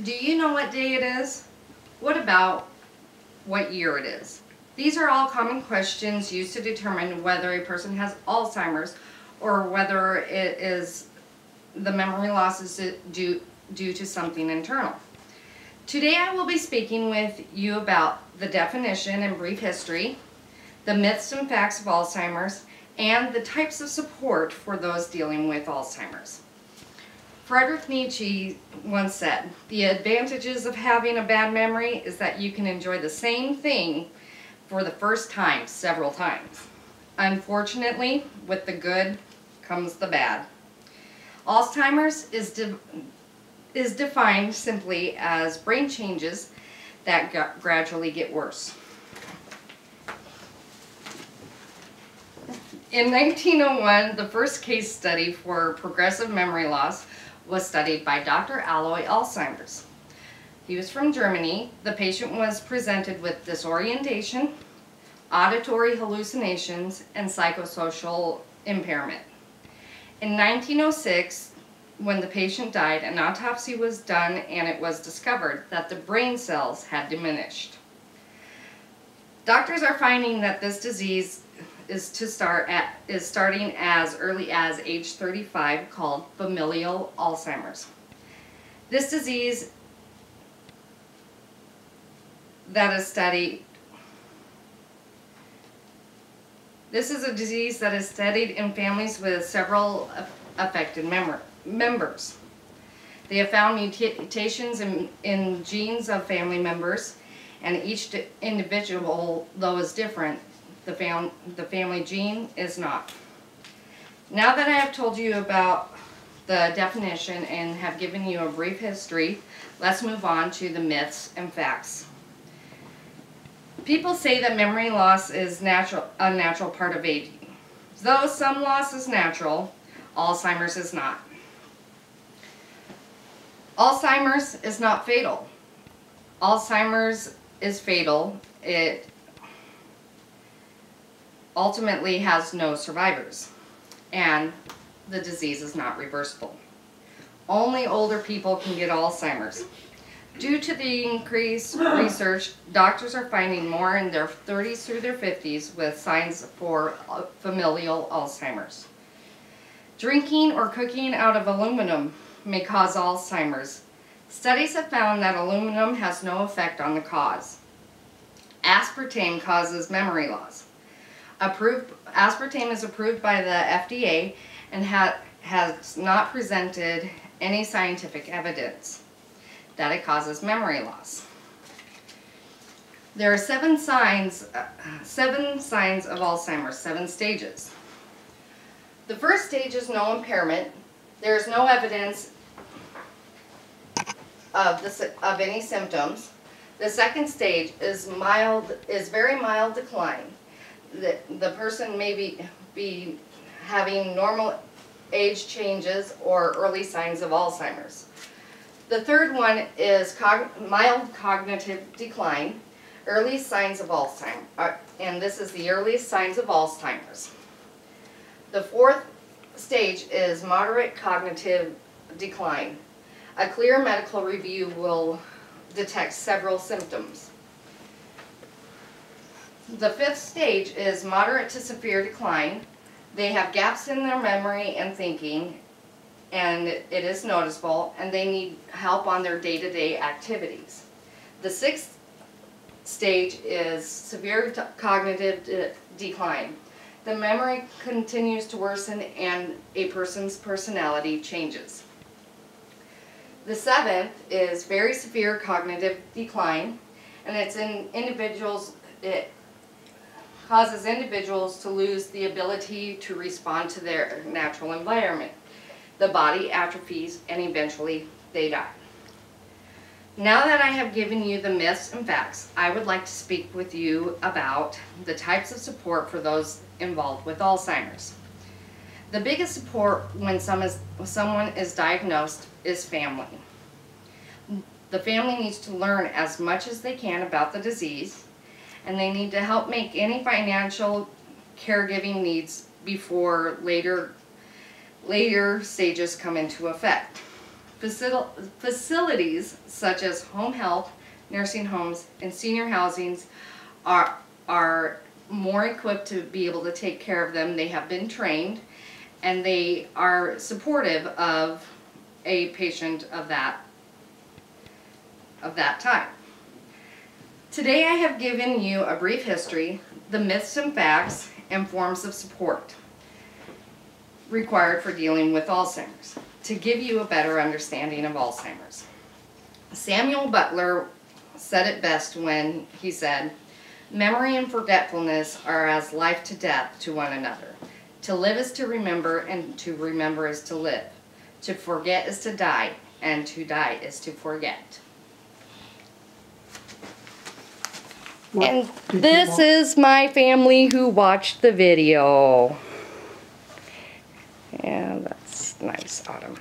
Do you know what day it is? What about what year it is? These are all common questions used to determine whether a person has Alzheimer's or whether it is the memory loss is due to something internal. Today I will be speaking with you about the definition and brief history, the myths and facts of Alzheimer's, and the types of support for those dealing with Alzheimer's. Friedrich Nietzsche once said, "The advantages of having a bad memory is that you can enjoy the same thing for the first time several times. Unfortunately, with the good comes the bad." Alzheimer's is defined simply as brain changes that gradually get worse. In 1901, the first case study for progressive memory loss was studied by Dr. Alois Alzheimer's. He was from Germany. The patient was presented with disorientation, auditory hallucinations, and psychosocial impairment. In 1906, when the patient died, an autopsy was done and it was discovered that the brain cells had diminished. Doctors are finding that this disease is starting as early as age 35, called familial Alzheimer's. This disease This is a disease that is studied in families with several affected members. They have found mutations in genes of family members, and each individual, though, is different. The family gene is not. Now that I have told you about the definition and have given you a brief history, let's move on to the myths and facts. People say that memory loss is a natural part of aging. Though some loss is natural, Alzheimer's is not. Alzheimer's is not fatal. Alzheimer's is fatal. It ultimately has no survivors, and the disease is not reversible. Only older people can get Alzheimer's. Due to the increased research, doctors are finding more in their 30s through their 50s with signs for familial Alzheimer's. Drinking or cooking out of aluminum may cause Alzheimer's. Studies have found that aluminum has no effect on the cause. Aspartame causes memory loss. Aspartame is approved by the FDA and has not presented any scientific evidence that it causes memory loss. There are seven signs of Alzheimer's, 7 stages. The first stage is no impairment. There is no evidence of any symptoms. The second stage is very mild decline. The person may be having normal age changes or early signs of Alzheimer's. The third one is mild cognitive decline, early signs of Alzheimer's, and this is the earliest signs of Alzheimer's. The fourth stage is moderate cognitive decline. A clear medical review will detect several symptoms. The fifth stage is moderate to severe decline. They have gaps in their memory and thinking, and it is noticeable, and they need help on their day-to-day activities. The sixth stage is severe cognitive decline. The memory continues to worsen and a person's personality changes. The seventh is very severe cognitive decline, and it causes individuals to lose the ability to respond to their natural environment. The body atrophies and eventually they die. Now that I have given you the myths and facts, I would like to speak with you about the types of support for those involved with Alzheimer's. The biggest support when someone is diagnosed is family. The family needs to learn as much as they can about the disease, and they need to help make any financial caregiving needs before later stages come into effect. Facilities such as home health, nursing homes, and senior housings are more equipped to be able to take care of them. They have been trained, and they are supportive of a patient of that time. Today I have given you a brief history, the myths and facts, and forms of support required for dealing with Alzheimer's, to give you a better understanding of Alzheimer's. Samuel Butler said it best when he said, "Memory and forgetfulness are as life to death to one another. To live is to remember, and to remember is to live. To forget is to die, and to die is to forget." And this is my family who watched the video. Yeah, that's nice, Autumn.